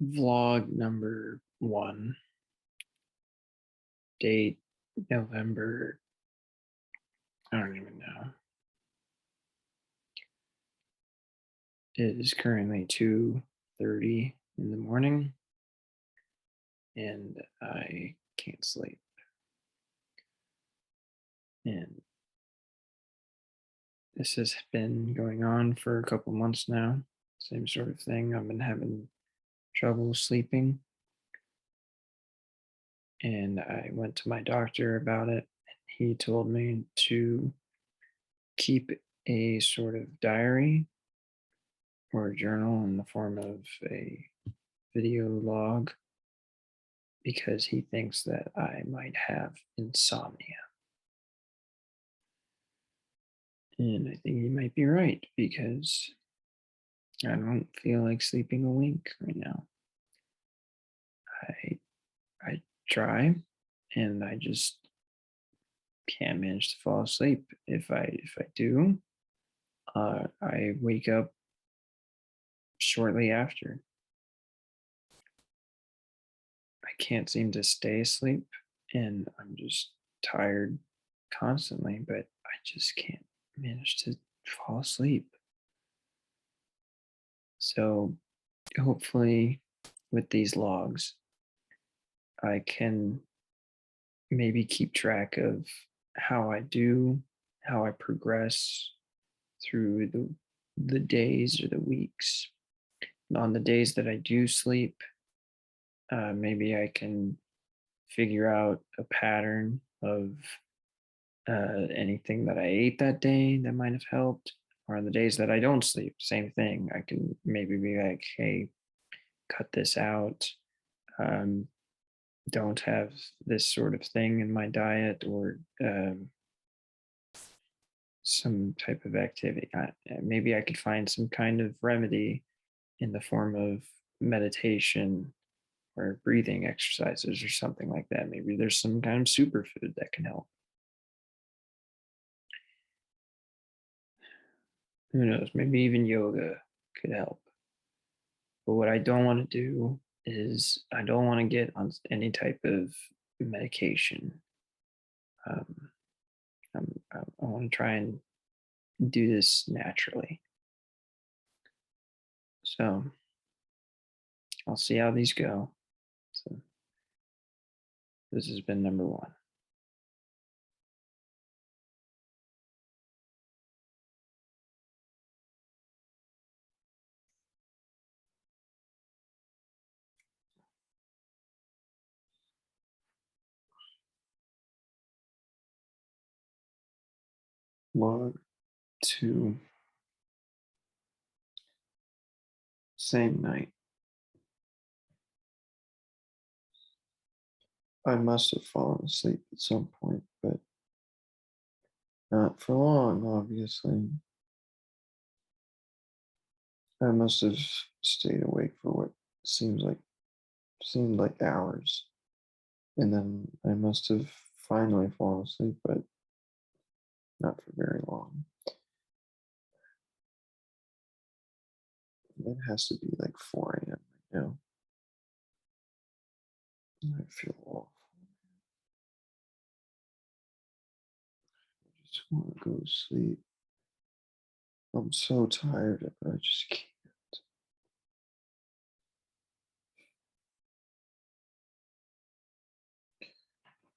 vlog number 1, date November, I don't even know. It is currently 2:30 in the morning and I can't sleep. And this has been going on for a couple months now. Same sort of thing. I've been having trouble sleeping and I went to my doctor about it. He told me to keep a sort of diary or a journal in the form of a video log because he thinks that I might have insomnia. And I think he might be right because I don't feel like sleeping a wink right now. I I try and I just can't manage to fall asleep. If I do, I wake up shortly after. I can't seem to stay asleep and I'm just tired constantly, but I just can't manage to fall asleep. So hopefully with these logs, I can maybe keep track of how I do, how I progress through the days or the weeks. And on the days that I do sleep, maybe I can figure out a pattern of anything that I ate that day that might have helped. Or on the days that I don't sleep, same thing. I can maybe be like, hey, cut this out. Um, don't have this sort of thing in my diet or some type of activity. Maybe I could find some kind of remedy in the form of meditation or breathing exercises or something like that. Maybe there's some kind of superfood that can help. Who knows? Maybe even yoga could help. But what I don't want to do is I don't want to get on any type of medication. Um, I want to try and do this naturally. So I'll see how these go. So this has been number 1. Log 2, same night. I must have fallen asleep at some point, but not for long, obviously. I must have stayed awake for what seems like seemed like hours. And then I must have finally fallen asleep, but not for very long. It has to be like 4 a.m. right now. I feel awful. I just want to go to sleep. I'm so tired, but I just can't.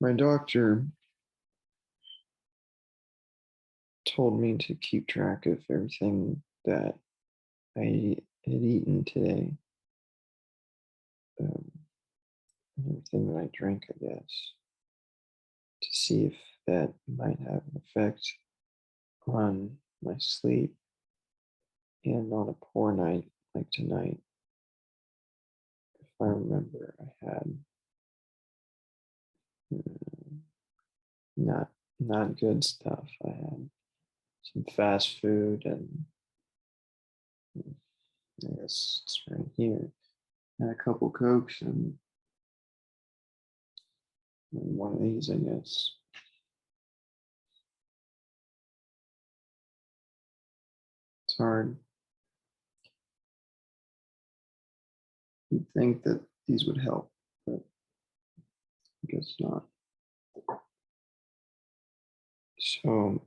My doctor told me to keep track of everything that I had eaten today, um, everything that I drank, I guess, to see if that might have an effect on my sleep and on a poor night like tonight. If I remember, I had uh, not not good stuff. I had some fast food and I guess it's right here. And a couple Cokes and one of these, I guess. It's hard. You'd think that these would help, but I guess not. So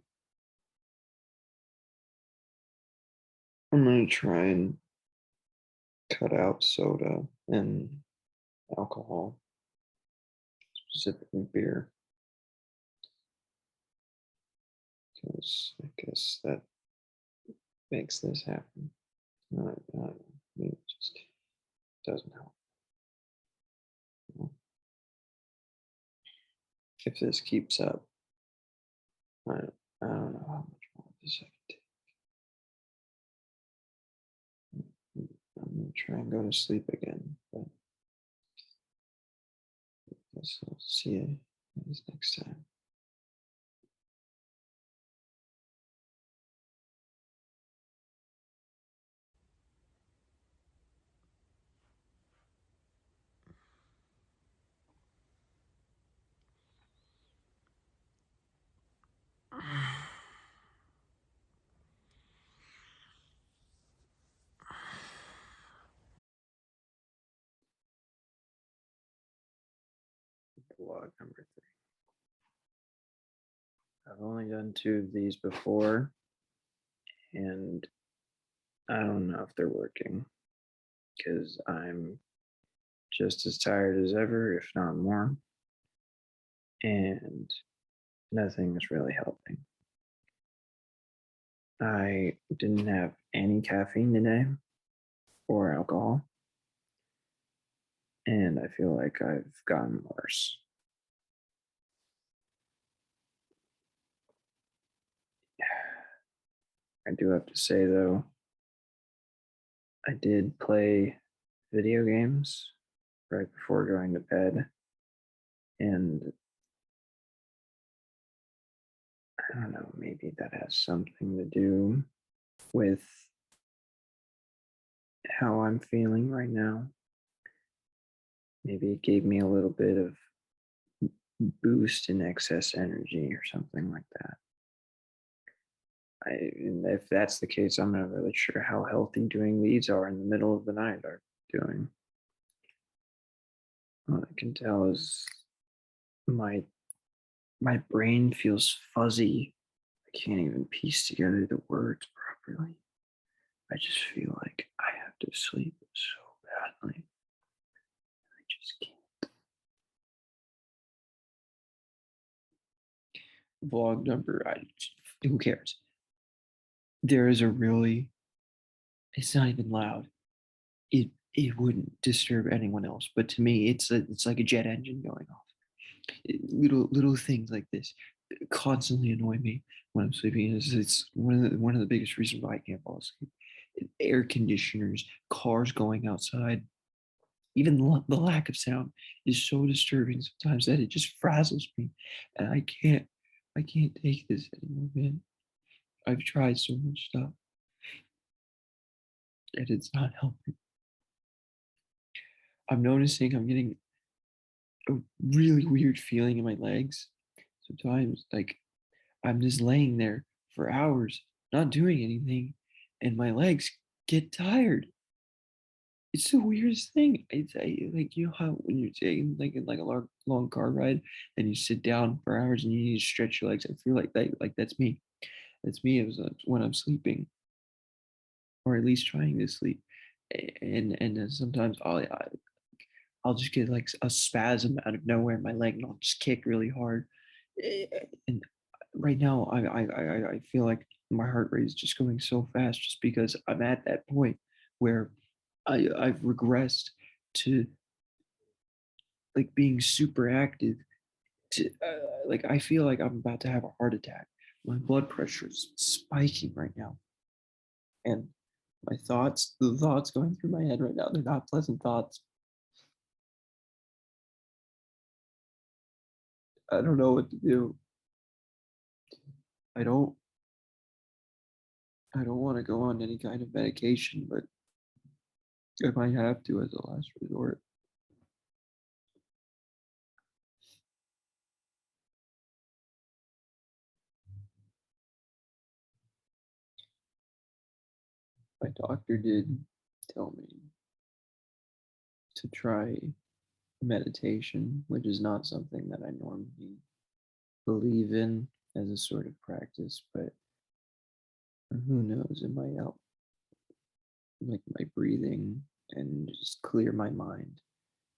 I'm gonna try and cut out soda and alcohol, specifically beer, because I guess that makes this happen. I don't know. Maybe it just doesn't help. Well, if this keeps up, I don't know how much more of this I can take. I'm gonna try and go to sleep again, but I guess I'll see you guys next time. Vlog number 3. I've only done 2 of these before, and I don't know if they're working because I'm just as tired as ever, if not more, and nothing is really helping. I didn't have any caffeine today or alcohol, and I feel like I've gotten worse. I do have to say, though, I did play video games right before going to bed, and I don't know, maybe that has something to do with how I'm feeling right now. Maybe it gave me a little bit of boost in excess energy or something like that. And if that's the case, I'm not really sure how healthy doing these are in the middle of the night are doing. All I can tell is my my brain feels fuzzy. I can't even piece together the words properly. I just feel like I have to sleep so badly. I just can't. Vlog number, who cares? There is a really, it's not even loud. It wouldn't disturb anyone else, but to me, it's like a jet engine going off. Little things like this constantly annoy me when I'm sleeping. It's one of the biggest reasons why I can't fall asleep. Air conditioners, cars going outside, even the lack of sound is so disturbing sometimes that it just frazzles me, and I can't take this anymore, man. I've tried so much stuff, and it's not helping. I'm noticing I'm getting a really weird feeling in my legs. Sometimes, like I'm just laying there for hours, not doing anything, and my legs get tired. It's the weirdest thing. Like you know how when you're taking like in like a long car ride and you sit down for hours and you need to stretch your legs. I feel like that's me. That's me. It was when I'm sleeping or at least trying to sleep, and then sometimes I'll just get like a spasm out of nowhere in my leg and I'll just kick really hard. And right now, I feel like my heart rate is just going so fast just because I'm at that point where I've regressed to like being super active. To like I feel like I'm about to have a heart attack. My blood pressure is spiking right now, and the thoughts going through my head right now, they're not pleasant thoughts. I don't know what to do. I don't I don't want to go on any kind of medication, but I might have to as a last resort. My doctor did tell me to try meditation, which is not something that I normally believe in as a sort of practice, but who knows, it might help like my breathing and just clear my mind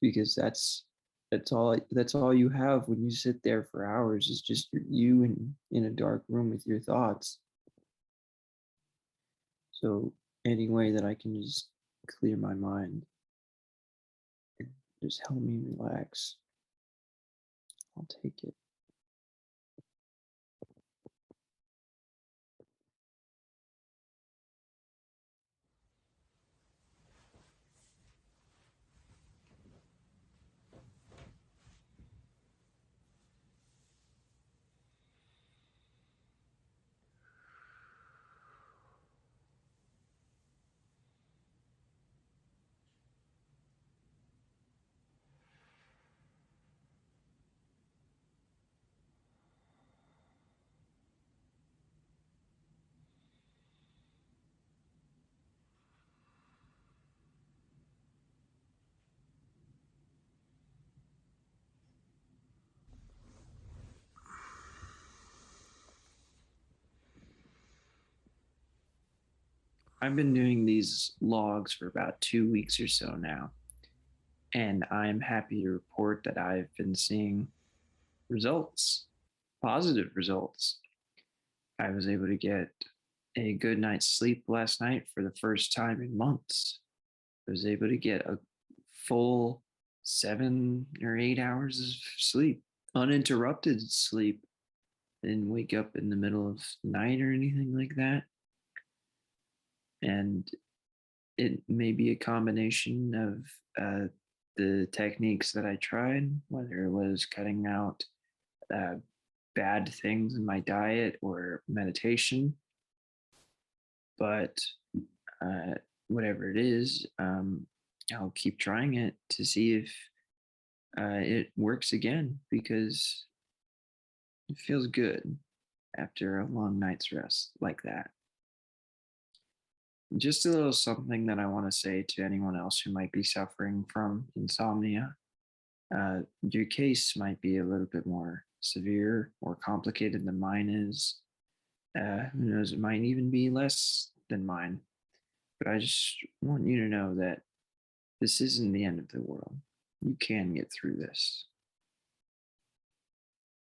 because that's all you have when you sit there for hours is just you in a dark room with your thoughts. So any way that I can just clear my mind and just help me relax, I'll take it. I've been doing these logs for about 2 weeks or so now, and I'm happy to report that I've been seeing results, positive results. I was able to get a good night's sleep last night for the first time in months. I was able to get a full 7 or 8 hours of sleep, uninterrupted sleep. Didn't wake up in the middle of the night or anything like that. And it may be a combination of the techniques that I tried, whether it was cutting out uh, bad things in my diet or meditation. But uh, whatever it is, I'll keep trying it to see if it works again because it feels good after a long night's rest like that. Just a little something that I want to say to anyone else who might be suffering from insomnia. Your case might be a little bit more severe or complicated than mine is. Who knows, it might even be less than mine. But I just want you to know that this isn't the end of the world. You can get through this.